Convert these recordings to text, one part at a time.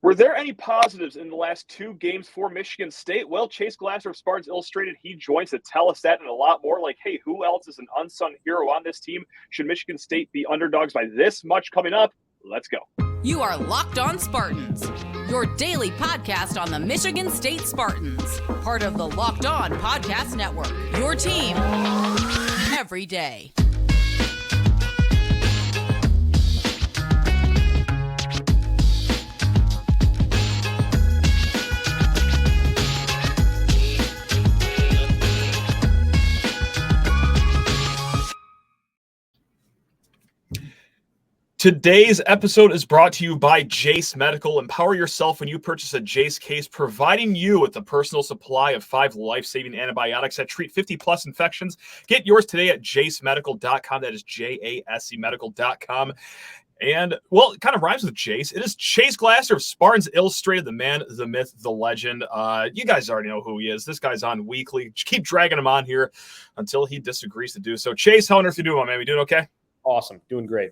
Were there any positives in the last two games for Michigan State? Well, Chase Glasser of Spartans Illustrated, he joins to tell us that and a lot more. Like, hey, who else is an unsung hero on this team? Should Michigan State be underdogs by this much coming up? Let's go. You are Locked On Spartans, your daily podcast on the Michigan State Spartans, part of the Locked On Podcast Network, your team every day. Today's episode is brought to you by Jase Medical. Empower yourself when you purchase a Jase case, providing you with a personal supply of 5 life-saving antibiotics that treat 50-plus infections. Get yours today at jasemedical.com. That is Jase medical.com. And, well, it kind of rhymes with Jase. It is Chase Glasser of Spartans Illustrated, the man, the myth, the legend. You guys already know who he is. This guy's on weekly. Just keep dragging him on here until he disagrees to do so. Chase, how on earth you doing, man? You doing okay? Awesome. Doing great.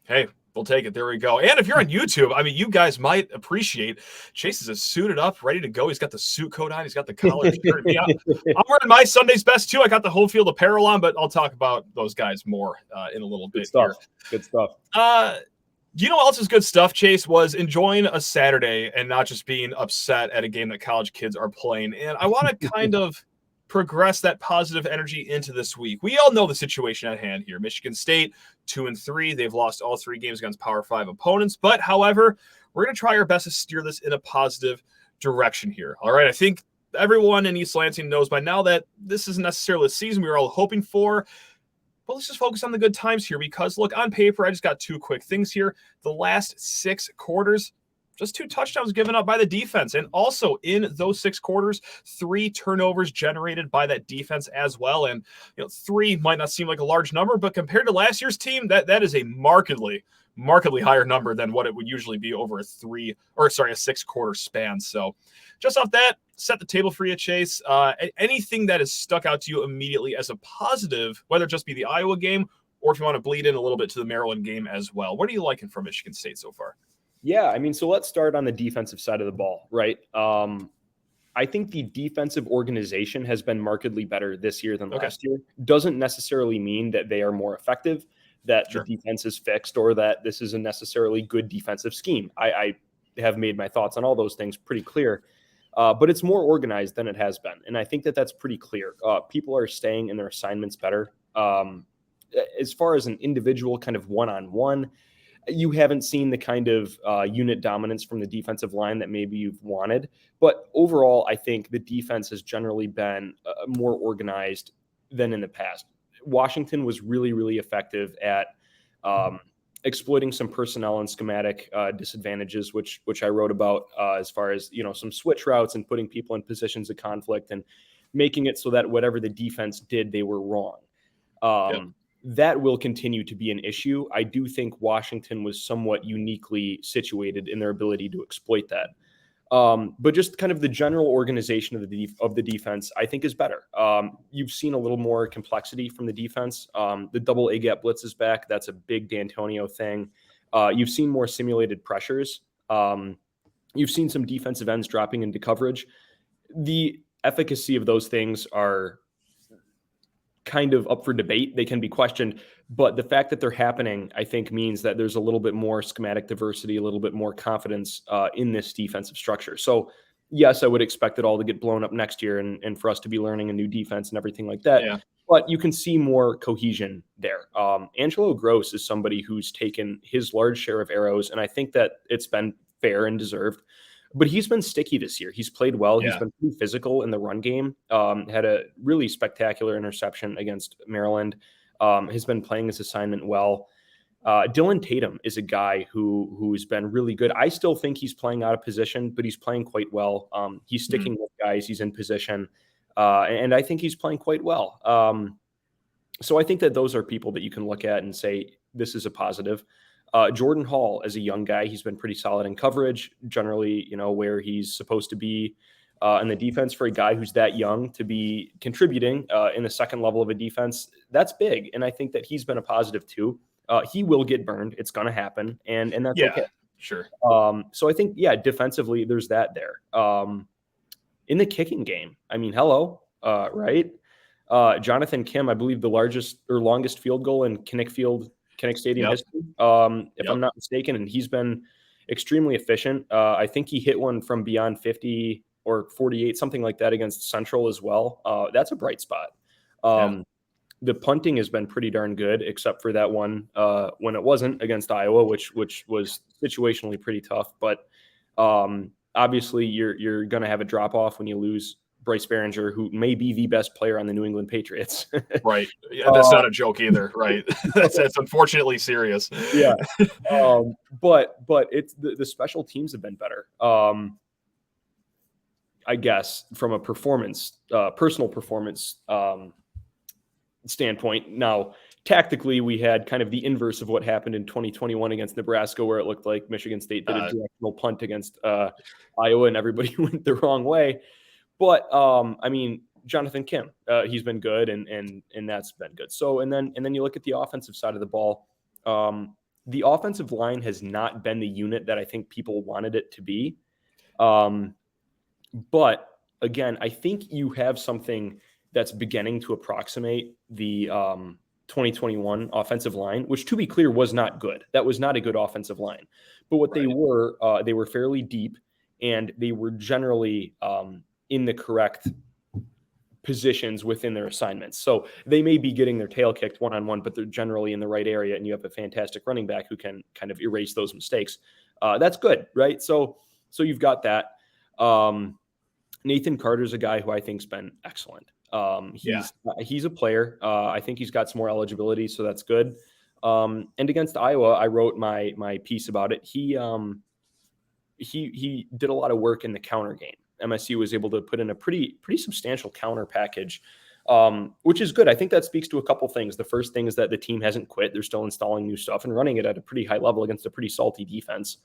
Hey, we'll take it. There we go. And if you're on YouTube, I mean, you guys might appreciate Chase is suited up, ready to go. He's got the suit coat on. He's got the collar shirt. Yeah, I'm wearing my Sunday's best too. I got the home field apparel on, but I'll talk about those guys more in a little bit. Good stuff. You know what else is good stuff, Chase, was enjoying a Saturday and not just being upset at a game that college kids are playing. And I want to kind of progress that positive energy into this week. We all know the situation at hand here. Michigan State, 2-3. They've lost all 3 games against Power 5 opponents. But, however, we're going to try our best to steer this in a positive direction here. All right, I think everyone in East Lansing knows by now that this isn't necessarily the season we were all hoping for. But let's just focus on the good times here because, look, on paper, I just got 2 quick things here. The last 6 quarters, just 2 touchdowns given up by the defense. And also in those 6 quarters, 3 turnovers generated by that defense as well. And, 3 might not seem like a large number, but compared to last year's team, that is a markedly higher number than what it would usually be over a 6-quarter span. So just off that, set the table for you, Chase. Anything that has stuck out to you immediately as a positive, whether it just be the Iowa game or if you want to bleed in a little bit to the Maryland game as well. What are you liking from Michigan State so far? Yeah, I mean, so let's start on the defensive side of the ball, right? I think the defensive organization has been markedly better this year than last year. Doesn't necessarily mean that they are more effective, that the defense is fixed, or that this is a necessarily good defensive scheme. I have made my thoughts on all those things pretty clear, but it's more organized than it has been. And I think that that's pretty clear. People are staying in their assignments better. As far as an individual kind of one-on-one, you haven't seen the kind of unit dominance from the defensive line that maybe you've wanted. But overall, I think the defense has generally been more organized than in the past. Washington was really, really effective at exploiting some personnel and schematic disadvantages, which I wrote about as far as, some switch routes and putting people in positions of conflict and making it so that whatever the defense did, they were wrong. That will continue to be an issue. I do think Washington was somewhat uniquely situated in their ability to exploit that. But just kind of the general organization of the defense, I think, is better. You've seen a little more complexity from the defense. The double A-gap blitz is back. That's a big D'Antonio thing. You've seen more simulated pressures. You've seen some defensive ends dropping into coverage. The efficacy of those things are kind of up for debate. They can be questioned, but the fact that they're happening, I think, means that there's a little bit more schematic diversity, a little bit more confidence in this defensive structure. So yes, I would expect it all to get blown up next year and for us to be learning a new defense and everything like that. Yeah. But you can see more cohesion there. Angelo Grose is somebody who's taken his large share of arrows, and I think that it's been fair and deserved. But he's been sticky this year. He's played well. Yeah. He's been pretty physical in the run game. Had a really spectacular interception against Maryland. Has been playing his assignment well. Dylan Tatum is a guy who's been really good. I still think he's playing out of position, but he's playing quite well. He's sticking with guys. He's in position. And I think he's playing quite well. So I think that those are people that you can look at and say, this is a positive. Jordan Hall, as a young guy, he's been pretty solid in coverage, generally, where he's supposed to be in the defense. For a guy who's that young to be contributing in the second level of a defense, that's big. And I think that he's been a positive too. He will get burned. It's going to happen. And that's okay. Sure. So I think, defensively, there's that there. In the kicking game, I mean, hello, right? Jonathan Kim, I believe the largest or longest field goal in Kinnick Stadium history, if I'm not mistaken, and he's been extremely efficient. I think he hit one from beyond 50 or 48, something like that, against Central as well. That's a bright spot. The punting has been pretty darn good, except for that one when it wasn't against Iowa, which was situationally pretty tough. But obviously, you're going to have a drop off when you lose Bryce Behringer, who may be the best player on the New England Patriots. Right. Yeah, that's not a joke either. Right. that's unfortunately serious. Yeah. But it's the special teams have been better. I guess from a personal performance standpoint. Now, tactically, we had kind of the inverse of what happened in 2021 against Nebraska, where it looked like Michigan State did a directional punt against Iowa and everybody went the wrong way. But I mean, Jonathan Kim, he's been good, and that's been good. So and then you look at the offensive side of the ball. The offensive line has not been the unit that I think people wanted it to be. But again, I think you have something that's beginning to approximate the 2021 offensive line, which, to be clear, was not good. That was not a good offensive line. But what they were fairly deep, and they were generally in the correct positions within their assignments. So they may be getting their tail kicked one-on-one, but they're generally in the right area, and you have a fantastic running back who can kind of erase those mistakes. That's good, right? So you've got that. Nathan Carter's a guy who I think's been excellent. He's a player. I think he's got some more eligibility, so that's good. And against Iowa, I wrote my piece about it. He did a lot of work in the counter game. MSU was able to put in a pretty substantial counter package, which is good. I think that speaks to a couple things. The first thing is that the team hasn't quit. They're still installing new stuff and running it at a pretty high level against a pretty salty defense.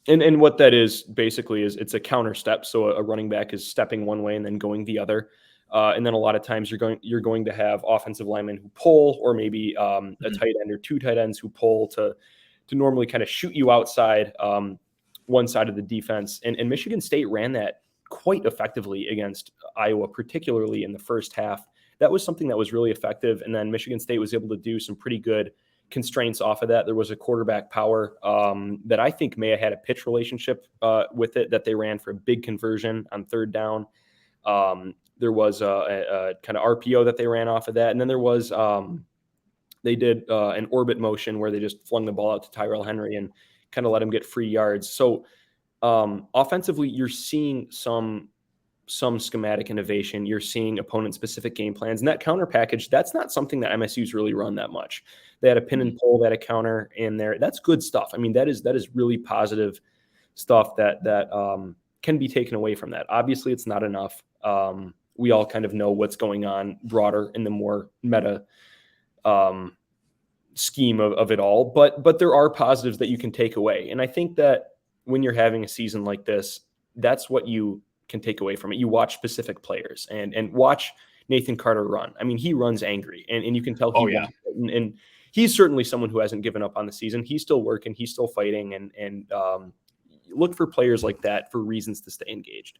And what that is basically is it's a counter step. So a running back is stepping one way and then going the other. And then a lot of times you're going to have offensive linemen who pull, or maybe a tight end or two tight ends who pull to normally kind of shoot you outside one side of the defense. And Michigan State ran that quite effectively against Iowa, particularly in the first half. That was something that was really effective. And then Michigan State was able to do some pretty good constraints off of that. There was a quarterback power that I think may have had a pitch relationship with it, that they ran for a big conversion on third down. There was a kind of RPO that they ran off of that. And then there was, they did an orbit motion where they just flung the ball out to Tyrell Henry and kind of let him get free yards. So offensively, you're seeing some schematic innovation. You're seeing opponent-specific game plans. And that counter package, that's not something that MSU's really run that much. They had a pin and pull, they had a counter in there. That's good stuff. I mean, that is really positive stuff that can be taken away from that. Obviously, it's not enough. We all kind of know what's going on broader in the more meta scheme of it all. But there are positives that you can take away. And I think that when you're having a season like this, that's what you can take away from it. You watch specific players and watch Nathan Carter run. I mean, he runs angry, and you can tell and he's certainly someone who hasn't given up on the season. He's still working, he's still fighting, and look for players like that for reasons to stay engaged.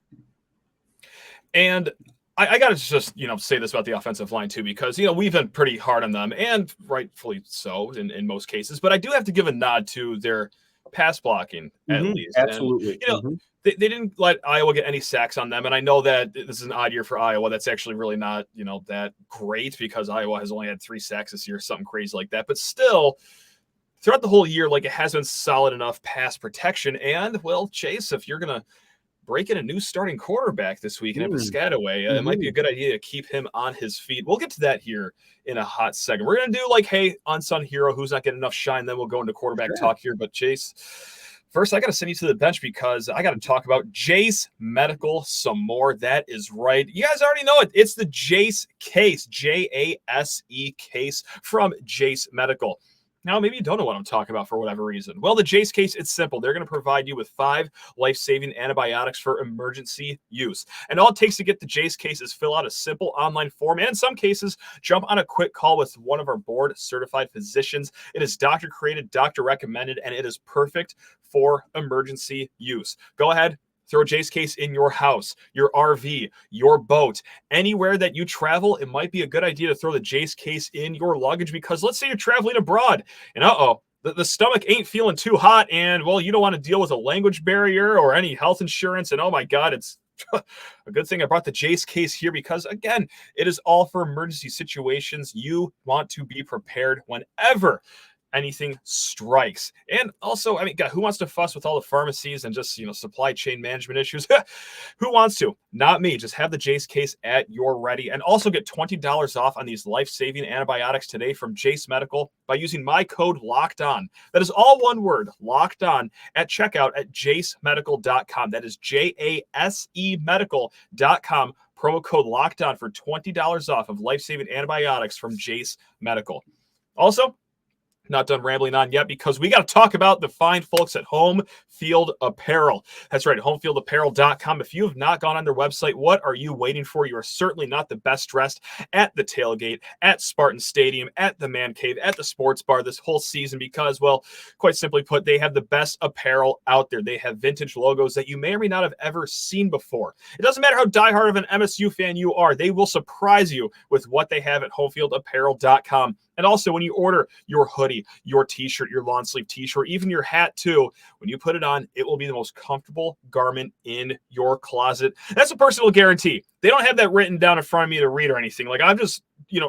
And I got to just, say this about the offensive line too, because, we've been pretty hard on them, and rightfully so in most cases, but I do have to give a nod to their pass blocking at least. Absolutely. And, they didn't let Iowa get any sacks on them. And I know that this is an odd year for Iowa. That's actually really not, that great, because Iowa has only had 3 sacks this year, something crazy like that. But still, throughout the whole year, it has been solid enough pass protection. And, well, Chase, if you're going to break in a new starting quarterback this week and have Piscataway, it might be a good idea to keep him on his feet. We'll get to that here in a hot second. We're going to do hey, unsung hero, who's not getting enough shine. Then we'll go into quarterback talk here. But Chase, first, I got to send you to the bench because I got to talk about Jase Medical some more. That is right. You guys already know it. It's the Jase case, Jase case from Jase Medical. Now, maybe you don't know what I'm talking about for whatever reason. Well, the Jase case, it's simple. They're going to provide you with 5 life-saving antibiotics for emergency use. And all it takes to get the Jase case is fill out a simple online form, and in some cases, jump on a quick call with one of our board-certified physicians. It is doctor-created, doctor-recommended, and it is perfect for emergency use. Go ahead. Throw a Jase case in your house, your RV, your boat, anywhere that you travel. It might be a good idea to throw the Jase case in your luggage because let's say you're traveling abroad and the stomach ain't feeling too hot and, well, you don't want to deal with a language barrier or any health insurance. And oh my God, it's a good thing I brought the Jase case here because, again, it is all for emergency situations. You want to be prepared whenever anything strikes. And also, I mean, God, who wants to fuss with all the pharmacies and just, supply chain management issues? Who wants to? Not me. Just have the Jase case at your ready. And also get $20 off on these life-saving antibiotics today from Jase Medical by using my code LOCKEDON. That is all one word, LOCKEDON, at checkout at jasemedical.com. That is JASE medical.com. Promo code LOCKEDON for $20 off of life-saving antibiotics from Jase Medical. Also, not done rambling on yet because we got to talk about the fine folks at Home Field Apparel. That's right, homefieldapparel.com. If you have not gone on their website, what are you waiting for? You are certainly not the best dressed at the tailgate, at Spartan Stadium, at the Man Cave, at the sports bar this whole season because, well, quite simply put, they have the best apparel out there. They have vintage logos that you may or may not have ever seen before. It doesn't matter how diehard of an MSU fan you are. They will surprise you with what they have at homefieldapparel.com. And also, when you order your hoodie, your t-shirt, your long sleeve t-shirt, even your hat too, when you put it on, it will be the most comfortable garment in your closet. That's a personal guarantee. They don't have that written down in front of me to read or anything. Like, I'm just,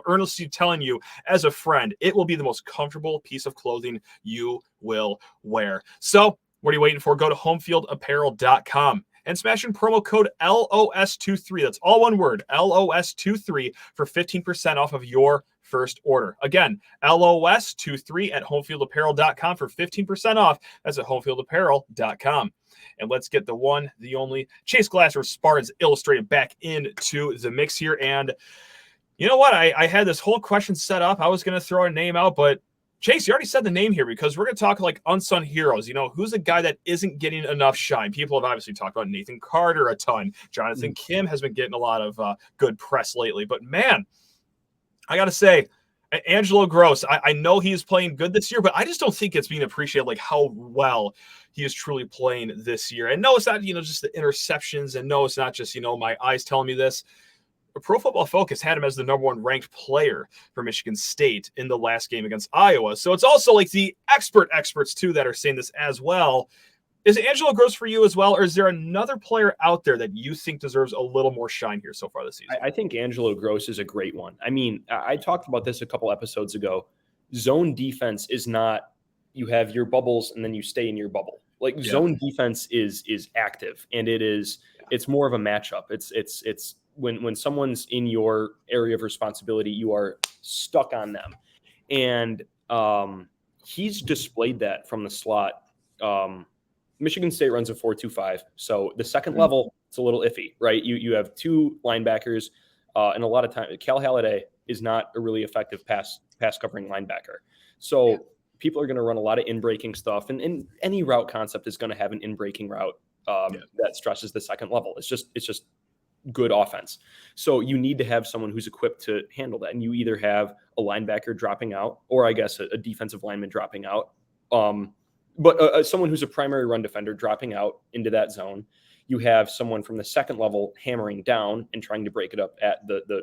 earnestly telling you as a friend, it will be the most comfortable piece of clothing you will wear. So what are you waiting for? Go to homefieldapparel.com. and smash in promo code LOS23. That's all one word, LOS23 for 15% off of your first order. Again, LOS23 at homefieldapparel.com for 15% off. That's at homefieldapparel.com. And let's get the one, the only Chase Glasser Spartans Illustrated back into the mix here. And you know what? I had this whole question set up. I was going to throw a name out, but Chase, you already said the name here because we're going to talk like unsung heroes. Who's a guy that isn't getting enough shine? People have obviously talked about Nathan Carter a ton. Jonathan Kim has been getting a lot of good press lately. But, man, I got to say, Angelo Grose, I know he's playing good this year, but I just don't think it's being appreciated like how well he is truly playing this year. And no, it's not, just the interceptions. And no, it's not just, my eyes telling me this. Pro Football Focus had him as the number 1 ranked player for Michigan State in the last game against Iowa. So it's also like the experts too that are saying this as well. Is Angelo Grose for you as well, or is there another player out there that you think deserves a little more shine here so far this season? I think Angelo Grose is a great one. I mean, I talked about this a couple episodes ago. Zone defense is not you have your bubbles and then you stay in your bubble. Like zone defense is active, and it's more of a matchup. It's when someone's in your area of responsibility, you are stuck on them. And he's displayed that from the slot. Michigan State runs a 4-2-5. So the second level, it's a little iffy, right? You have 2 linebackers, and a lot of time, Cal Halliday is not a really effective pass covering linebacker. So people are going to run a lot of in-breaking stuff, and any route concept is going to have an in-breaking route that stresses the second level. It's just good offense. So you need to have someone who's equipped to handle that. And you either have a linebacker dropping out, or I guess a defensive lineman dropping out. But someone who's a primary run defender dropping out into that zone. You have someone from the second level hammering down and trying to break it up at the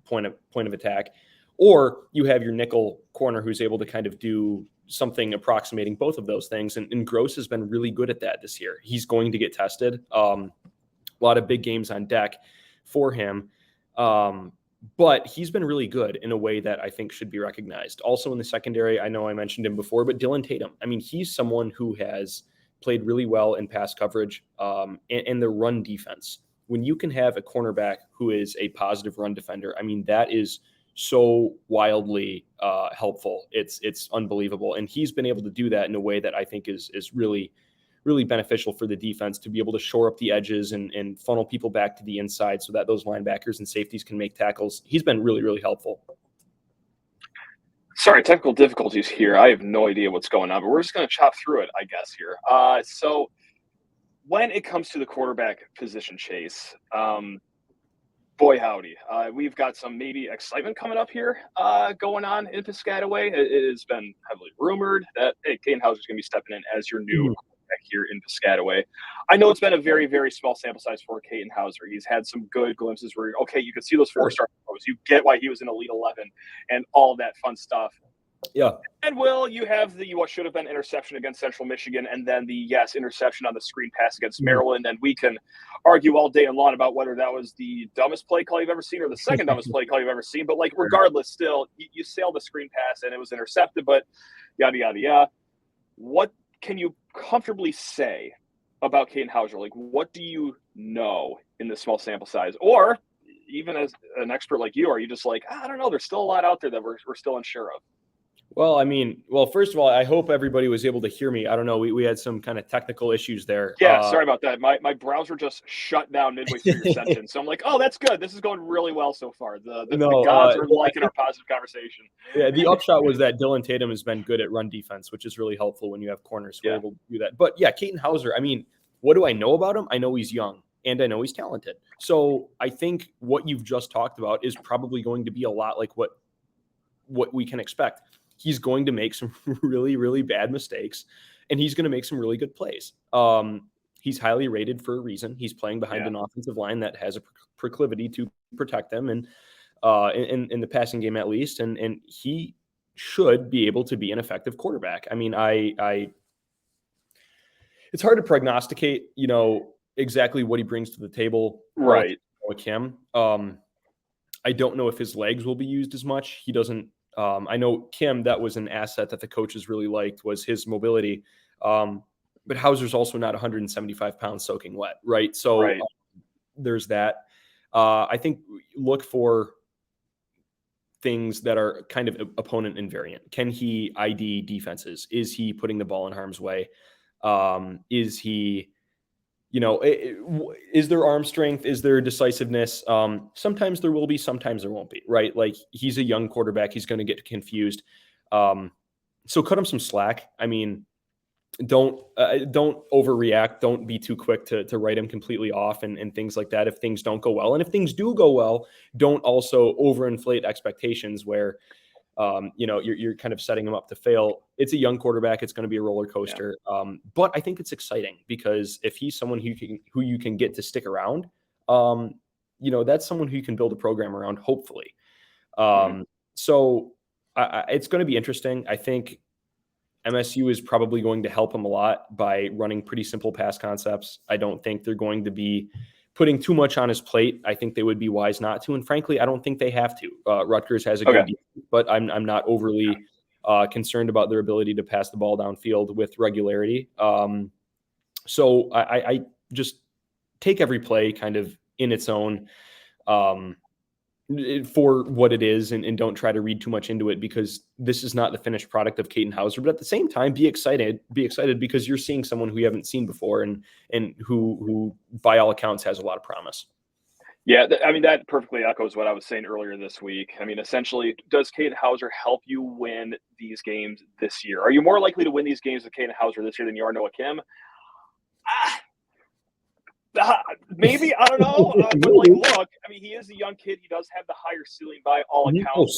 point of attack. Or you have your nickel corner who's able to kind of do something approximating both of those things. And Grose has been really good at that this year. He's going to get tested. A lot of big games on deck for him. But he's been really good in a way that I think should be recognized. Also in the secondary, I know I mentioned him before, but Dylan Tatum. I mean, he's someone who has played really well in pass coverage and the run defense. When you can have a cornerback who is a positive run defender, I mean, that is so wildly helpful. It's unbelievable. And he's been able to do that in a way that I think is really, really beneficial for the defense to be able to shore up the edges and funnel people back to the inside so that those linebackers and safeties can make tackles. He's been really, really helpful. Sorry, technical difficulties here. I have no idea what's going on, but we're just going to chop through it, I guess, here. So when it comes to the quarterback position, Chase, boy, howdy. We've got some maybe excitement coming up here going on in Piscataway. It has been heavily rumored that, hey, Katin Houser is going to be stepping in as your new quarterback here in Piscataway. I know it's been a very, very small sample size for Katin Houser. He's had some good glimpses where, okay, you can see those 4-star throws. You get why he was in Elite 11 and all of that fun stuff. Yeah. And Will, you have the what should have been interception against Central Michigan, and then the interception on the screen pass against Maryland. And we can argue all day and long about whether that was the dumbest play call you've ever seen or the second dumbest play call you've ever seen. But like, regardless, still you sailed the screen pass and it was intercepted. But yada yada yada. What can you comfortably say about Katin Houser? Like, what do you know in this small sample size, or even as an expert like you, are you just like, I don't know, there's still a lot out there that we're still unsure of? Well, first of all, I hope everybody was able to hear me. I don't know. We had some kind of technical issues there. Yeah, sorry about that. My browser just shut down midway through your sentence. So I'm like, oh, that's good. This is going really well so far. The gods are liking our positive conversation. Yeah, the upshot was that Dylan Tatum has been good at run defense, which is really helpful when you have corners who are able to do that. But yeah, Katin Houser, what do I know about him? I know he's young and I know he's talented. So I think what you've just talked about is probably going to be a lot like what we can expect. He's going to make some really, really bad mistakes, and he's going to make some really good plays. He's highly rated for a reason. He's playing behind an offensive line that has a proclivity to protect them, and in the passing game at least, and he should be able to be an effective quarterback. It's hard to prognosticate, exactly what he brings to the table. Right. With him. I don't know if his legs will be used as much. He doesn't. I know Kim, that was an asset that the coaches really liked, was his mobility. But Houser's also not 175 pounds soaking wet, right? So there's that. I think look for things that are kind of opponent invariant. Can he ID defenses? Is he putting the ball in harm's way? Is he, is there arm strength? Is there decisiveness? Sometimes there will be, sometimes there won't be, right? Like, he's a young quarterback. He's going to get confused. So cut him some slack. Don't overreact. Don't be too quick to write him completely off and things like that if things don't go well. And if things do go well, don't also overinflate expectations where, you're kind of setting him up to fail. It's a young quarterback. It's going to be a roller coaster. But I think it's exciting because if he's someone who you can get to stick around, that's someone who you can build a program around, hopefully. So it's going to be interesting. I think MSU is probably going to help him a lot by running pretty simple pass concepts. I don't think they're going to be putting too much on his plate. I think they would be wise not to. And frankly, I don't think they have to. Rutgers has a good defense, but I'm not overly concerned about their ability to pass the ball downfield with regularity. So I just take every play kind of in its own for what it is, and don't try to read too much into it, because this is not the finished product of Katin Houser. But at the same time, be excited because you're seeing someone who you haven't seen before and who by all accounts has a lot of promise. Yeah, that perfectly echoes what I was saying earlier this week. Essentially, does Katin Houser help you win these games this year? Are you more likely to win these games with Katin Houser this year than you are Noah Kim? Maybe, I don't know. But look, he is a young kid. He does have the higher ceiling by all accounts.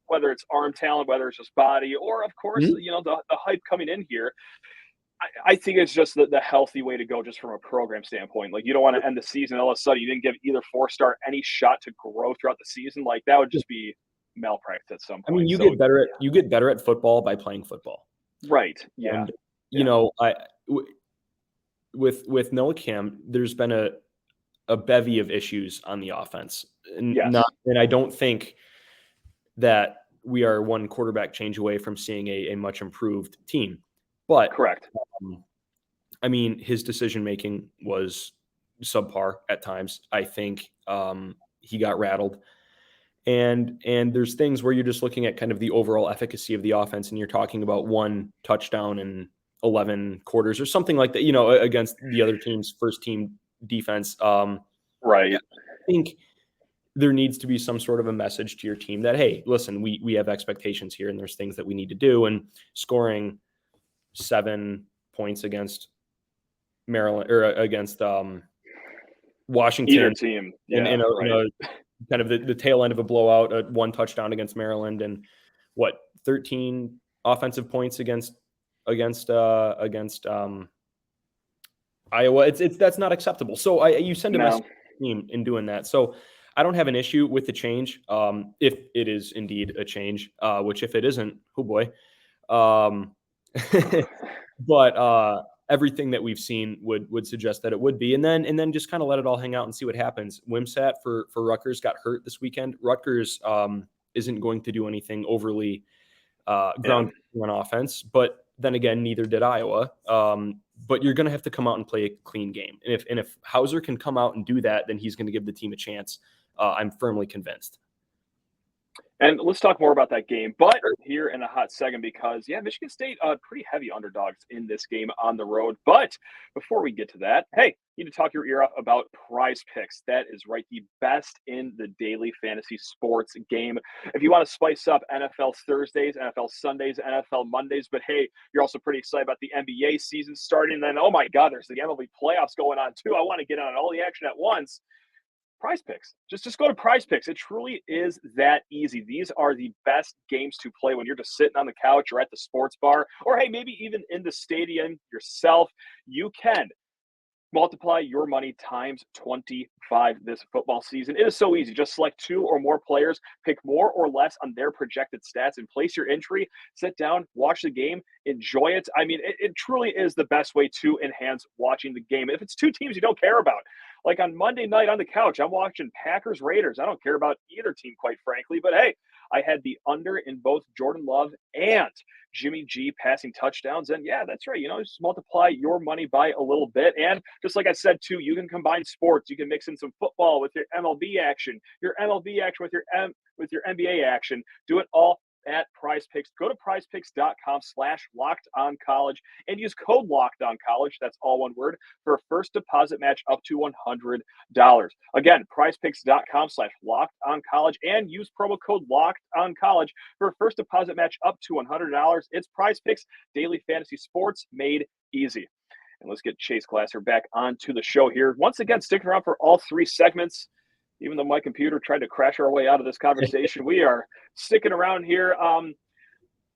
Whether it's arm talent, whether it's just body, or of course, the hype coming in here. I think it's just the healthy way to go, just from a program standpoint. Like, you don't want to end the season all of a sudden you didn't give either 4-star any shot to grow throughout the season. Like, that would just be malpractice at some point. You get better at football by playing football, right? Yeah. And, with Noah Kim, there's been a bevy of issues on the offense, and I don't think that we are one quarterback change away from seeing a much improved team. But correct. His decision making was subpar at times. I think he got rattled, and there's things where you're just looking at kind of the overall efficacy of the offense, and you're talking about one touchdown and 11 quarters or something like that, against the other team's first team defense. Right. I think there needs to be some sort of a message to your team that, hey, listen, we have expectations here and there's things that we need to do. And scoring 7 points against Maryland or against Washington, either team, in a kind of the tail end of a blowout, 1 touchdown against Maryland, and 13 offensive points against Iowa. That's not acceptable. So you send a message to the team in doing that. So I don't have an issue with the change, if it is indeed a change. Which if it isn't, oh boy. But everything that we've seen would suggest that it would be, and then just kind of let it all hang out and see what happens. Wimsatt for Rutgers got hurt this weekend. Rutgers isn't going to do anything overly ground on offense, but then again, neither did Iowa. But you're going to have to come out and play a clean game, and if Houser can come out and do that, then he's going to give the team a chance. I'm firmly convinced. And let's talk more about that game, but here in a hot second, because Michigan State pretty heavy underdogs in this game on the road. But before we get to that, hey, you need to talk your ear off about PrizePicks. That is right, the best in the daily fantasy sports game. If you want to spice up NFL Thursdays, NFL Sundays, NFL Mondays, but hey, you're also pretty excited about the NBA season starting. And then, oh my God, there's the MLB playoffs going on too. I want to get on all the action at once. PrizePicks. Just go to PrizePicks. It truly is that easy. These are the best games to play when you're just sitting on the couch or at the sports bar, or hey, maybe even in the stadium yourself. You can multiply your money times 25 this football season. It is so easy. Just select 2 or more players, pick more or less on their projected stats, and place your entry. Sit down, watch the game, enjoy it. I mean, it truly is the best way to enhance watching the game. If it's 2 teams you don't care about, like on Monday night on the couch, I'm watching Packers Raiders. I don't care about either team, quite frankly, but hey, I had the under in both Jordan Love and Jimmy G passing touchdowns. And yeah, that's right. Just multiply your money by a little bit. And just like I said, too, you can combine sports. You can mix in some football with your MLB action, your with your NBA action. Do it all at PrizePicks. Go to prizepicks.com/lockedoncollege and use code LOCKEDONCollege. That's all one word for a first deposit match up to $100. Again, prizepicks.com/lockedoncollege and use promo code LOCKEDONCollege for a first deposit match up to $100. It's PrizePicks, daily fantasy sports made easy. And let's get Jase Glasser back onto the show here. Once again, stick around for all 3 segments. Even though my computer tried to crash our way out of this conversation, we are sticking around here.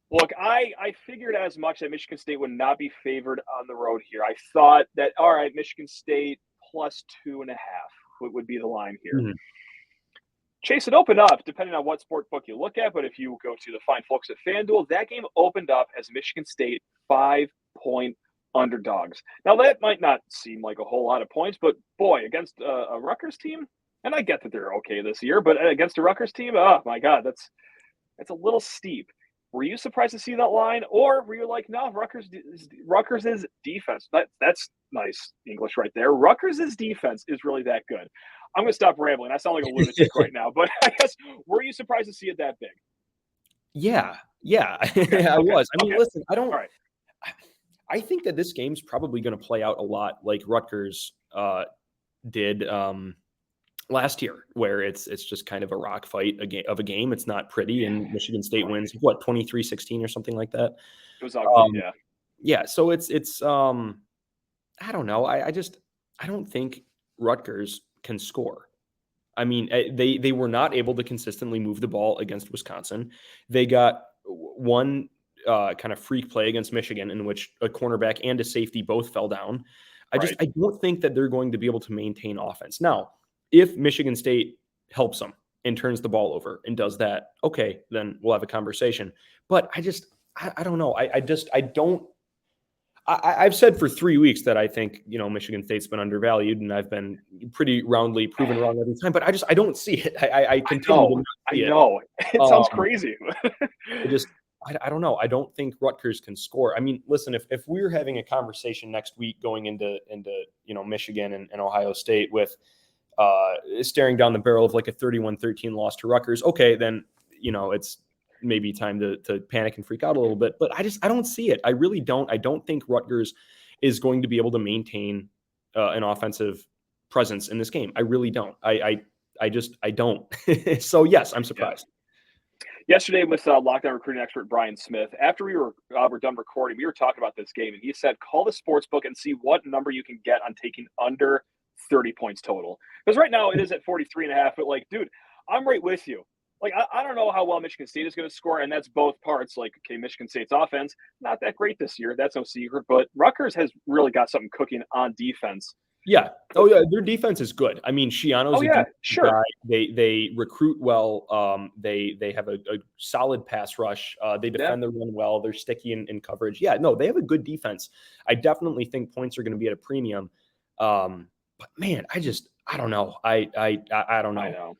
Look, I figured as much that Michigan State would not be favored on the road here. I thought that, all right, Michigan State plus 2.5 would be the line here. Mm-hmm. Chase, it opened up, depending on what sport book you look at, but if you go to the fine folks at FanDuel, that game opened up as Michigan State 5-point underdogs. Now, that might not seem like a whole lot of points, but boy, against a Rutgers team, and I get that they're okay this year, but against a Rutgers team, oh my God, that's a little steep. Were you surprised to see that line, or were you like, no, Rutgers' defense? That's nice English right there. Rutgers' defense is really that good. I'm going to stop rambling. I sound like a lunatic right now, but I guess, were you surprised to see it that big? Yeah, I was. I mean, listen, I think that this game's probably going to play out a lot like Rutgers did last year, where it's just kind of a rock fight of a game. It's not pretty, and Michigan State wins 23-16 or something like that. It was ugly, yeah. So it's I don't know. I don't think Rutgers can score. I mean, they were not able to consistently move the ball against Wisconsin. They got one kind of freak play against Michigan in which a cornerback and a safety both fell down. I don't think that they're going to be able to maintain offense. Now, if Michigan State helps them and turns the ball over and does that, okay, then we'll have a conversation. But I don't know. I've said for 3 weeks that I think, Michigan State's been undervalued, and I've been pretty roundly proven wrong every time, but I don't see it. I continue to not see it. I know. It sounds crazy. I don't know. I don't think Rutgers can score. I mean, listen, if we're having a conversation next week going into Michigan and Ohio State with staring down the barrel of like a 31-13 loss to Rutgers, okay, then, it's maybe time to panic and freak out a little bit. But I don't see it. I really don't. I don't think Rutgers is going to be able to maintain an offensive presence in this game. I really don't. I I don't. So yes, I'm surprised. Yesterday with lockdown recruiting expert Brian Smith, after we were done recording, we were talking about this game, and he said, call the sports book and see what number you can get on taking under 30 points total. Because right now it is at 43.5, but like, dude, I'm right with you. Like, I don't know how well Michigan State is going to score, and that's both parts. Like, okay, Michigan State's offense, not that great this year. That's no secret, but Rutgers has really got something cooking on defense. Yeah. Oh, yeah. Their defense is good. I mean, Shiano's sure. guy. They recruit well. They have a solid pass rush. They defend the run well. They're sticky in coverage. Yeah. No, they have a good defense. I definitely think points are going to be at a premium. But man, I don't know. I don't know. I know.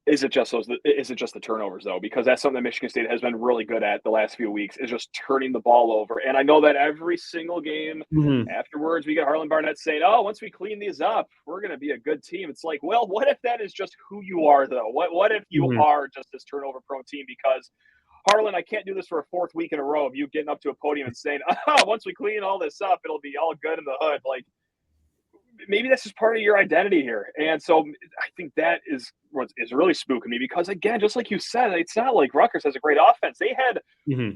Is it just the turnovers though? Because that's something that Michigan State has been really good at the last few weeks, is just turning the ball over. And I know that every single game afterwards, we get Harlan Barnett saying, "Oh, once we clean these up, we're going to be a good team." It's like, well, what if that is just who you are though? What if you are just this turnover prone team? Because Harlan, I can't do this for a fourth week in a row of you getting up to a podium and saying, "Oh, once we clean all this up, it'll be all good in the hood." Like, maybe that's just part of your identity here. And so I think that is what is really spooking me, because again, just like you said, it's not like Rutgers has a great offense. They had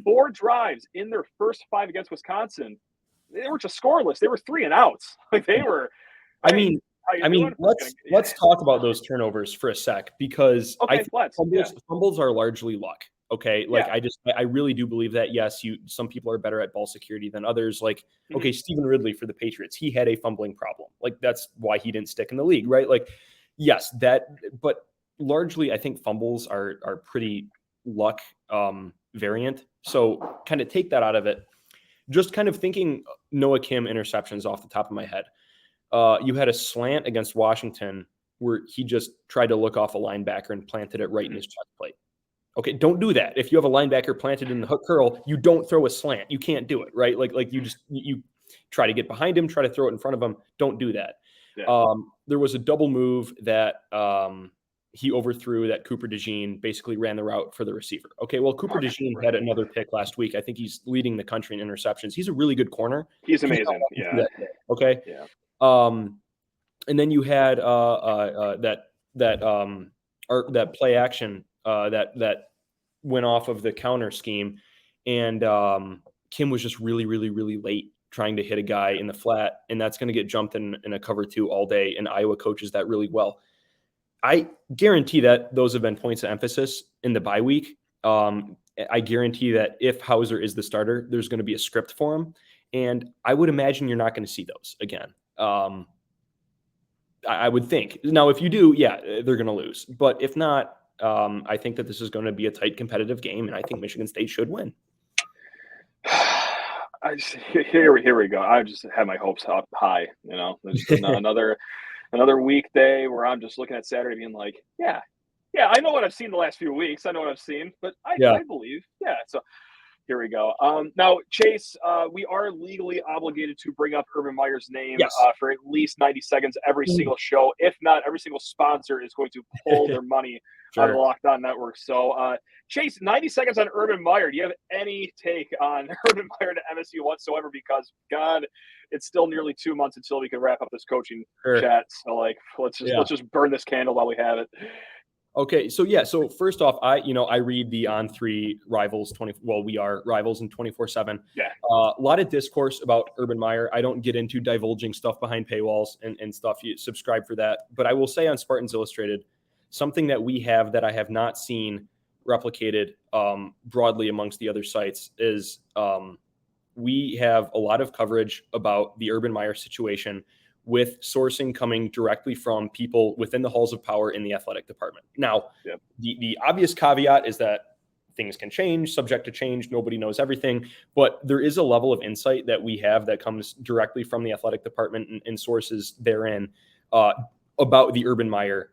4 drives in their first 5 against Wisconsin. They were just scoreless. They were 3 and outs. Like they were. I mean, let's talk about those turnovers for a sec, because I think fumbles are largely luck. Okay. Like I really do believe that. Yes, some people are better at ball security than others. Like, okay, Stephen Ridley for the Patriots, he had a fumbling problem. Like that's why he didn't stick in the league, right? Like, yes, but largely I think fumbles are pretty luck variant. So kind of take that out of it. Just kind of thinking Noah Kim interceptions off the top of my head. You had a slant against Washington where he just tried to look off a linebacker and planted it right in his chest plate. Okay, don't do that. If you have a linebacker planted in the hook curl, you don't throw a slant. You can't do it, right? Like you try to get behind him, try to throw it in front of him. Don't do that. Yeah. There was a double move that he overthrew that Cooper DeJean basically ran the route for the receiver. Okay, well, Cooper DeJean had another pick last week. I think he's leading the country in interceptions. He's a really good corner. He's amazing. Yeah. Okay. Yeah. And then you had that play action that went off of the counter scheme, and Kim was just really, really, really late trying to hit a guy in the flat, and that's going to get jumped in a cover 2 all day. And Iowa coaches that really well. I guarantee that those have been points of emphasis in the bye week. I guarantee that if Houser is the starter, there's going to be a script for him, and I would imagine you're not going to see those again. I would think. Now, if you do, they're going to lose. But if not, I think that this is going to be a tight, competitive game, and I think Michigan State should win. Here we go. I just had my hopes up high. You know, there's another weekday where I'm just looking at Saturday, being like, yeah, I know what I've seen the last few weeks. I know what I've seen, but I believe, So here we go. Now, Chase, we are legally obligated to bring up Urban Meyer's name for at least 90 seconds every single show. If not, every single sponsor is going to pull their money out of the Locked On Network. So, Chase, 90 seconds on Urban Meyer. Do you have any take on Urban Meyer to MSU whatsoever? Because, God, it's still nearly 2 months until we can wrap up this coaching chat. So, like, let's just burn this candle while we have it. Okay, so first off, I read the On3 Rivals we are Rivals in 24/7. Yeah. A lot of discourse about Urban Meyer. I don't get into divulging stuff behind paywalls and stuff. You subscribe for that. But I will say on Spartans Illustrated, something that we have that I have not seen replicated broadly amongst the other sites is we have a lot of coverage about the Urban Meyer situation, with sourcing coming directly from people within the halls of power in the athletic department. Now, the obvious caveat is that things can change, subject to change. Nobody knows everything, but there is a level of insight that we have that comes directly from the athletic department and sources therein about the Urban Meyer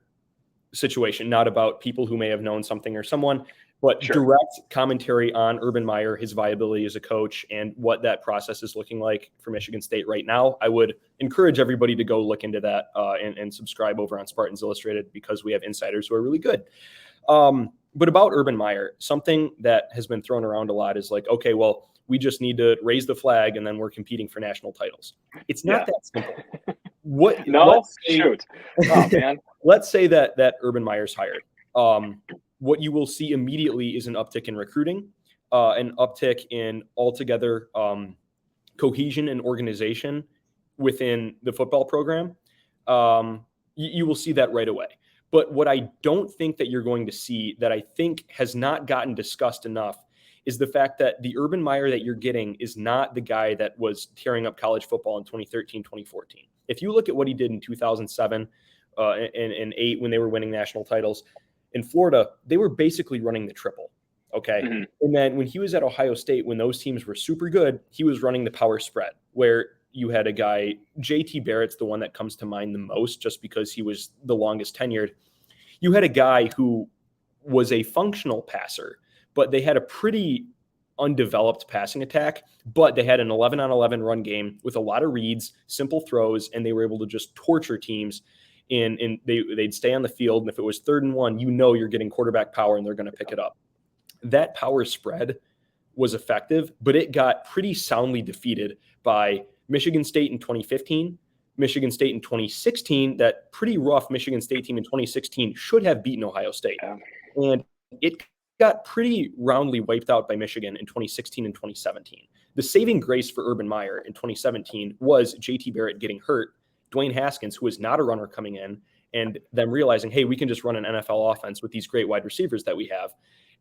situation, not about people who may have known something or someone, but direct commentary on Urban Meyer, his viability as a coach, and what that process is looking like for Michigan State right now. I would encourage everybody to go look into that and subscribe over on Spartans Illustrated, because we have insiders who are really good. But about Urban Meyer, something that has been thrown around a lot is like, okay, well, we just need to raise the flag and then we're competing for national titles. It's not that simple. Shoot. Oh, man. let's say that Urban Meyer's hired. What you will see immediately is an uptick in recruiting, an uptick in altogether cohesion and organization within the football program. You will see that right away. But what I don't think that you're going to see, that I think has not gotten discussed enough, is the fact that the Urban Meyer that you're getting is not the guy that was tearing up college football in 2013, 2014. If you look at what he did in 2007 and 8 when they were winning national titles in Florida, they were basically running the triple. Okay. Mm-hmm. And then when he was at Ohio State, when those teams were super good, he was running the power spread, where you had a guy, JT Barrett's the one that comes to mind the most, just because he was the longest tenured. You had a guy who was a functional passer, but they had a pretty undeveloped passing attack, but they had an 11-on-11 run game with a lot of reads, simple throws, and they were able to just torture teams. They'd stay on the field, and if it was 3rd and 1, you're getting quarterback power and they're going to pick it up. That power spread was effective, but it got pretty soundly defeated by Michigan State in 2015, Michigan State in 2016. That pretty rough Michigan State team in 2016 should have beaten Ohio State. And it got pretty roundly wiped out by Michigan in 2016 and 2017. The saving grace for Urban Meyer in 2017 was JT Barrett getting hurt, Dwayne Haskins, who was not a runner, coming in, and them realizing, hey, we can just run an NFL offense with these great wide receivers that we have.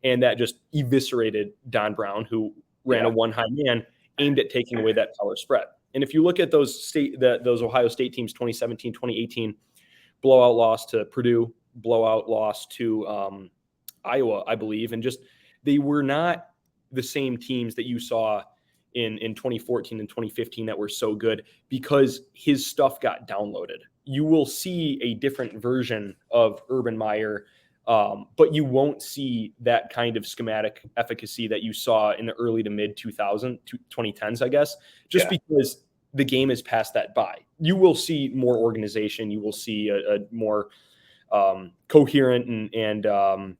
And that just eviscerated Don Brown, who ran a one-high man aimed at taking away that power spread. And if you look at those Ohio State teams, 2017, 2018, blowout loss to Purdue, blowout loss to Iowa, I believe, and just they were not the same teams that you saw in 2014 and 2015 that were so good, because his stuff got downloaded. You will see a different version of Urban Meyer, but you won't see that kind of schematic efficacy that you saw in the early to mid 2010s, I guess, just because the game has passed that by. You will see more organization. You will see a more coherent and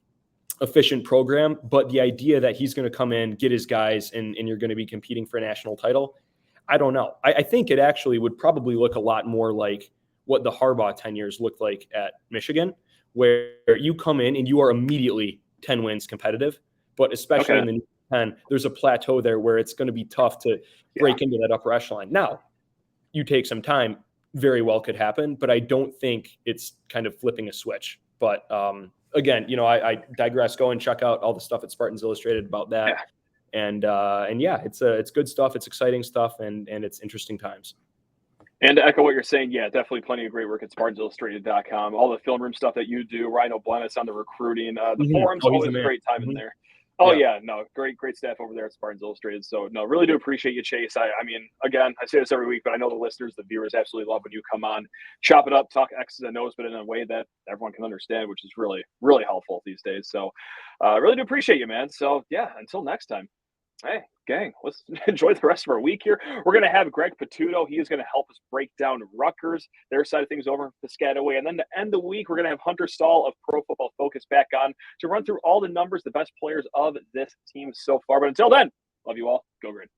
efficient program. But the idea that he's going to come in, get his guys, and you're going to be competing for a national title, I don't know. I think it actually would probably look a lot more like what the Harbaugh 10 years looked like at Michigan, where you come in and you are immediately 10 wins competitive, but especially in the 10, there's a plateau there where it's going to be tough to break into that upper echelon. Now, you take some time, very well could happen, but I don't think it's kind of flipping a switch. But again, I digress. Go and check out all the stuff at Spartans Illustrated about that. Yeah. And it's good stuff. It's exciting stuff, and it's interesting times. And to echo what you're saying, definitely plenty of great work at SpartansIllustrated.com. All the film room stuff that you do, Rhino Blenis on the recruiting, the forums, always a great time in there. Great staff over there at Spartans Illustrated. So, no, really do appreciate you, Chase. I mean, again, I say this every week, but I know the listeners, the viewers absolutely love when you come on, chop it up, talk X's and O's, but in a way that everyone can understand, which is really, really helpful these days. So, really do appreciate you, man. So, until next time. Hey, gang, let's enjoy the rest of our week here. We're going to have Greg Patuto. He is going to help us break down Rutgers, their side of things over Piscataway. And then to end the week, we're going to have Hunter Stahl of Pro Football Focus back on to run through all the numbers, the best players of this team so far. But until then, love you all. Go Grid.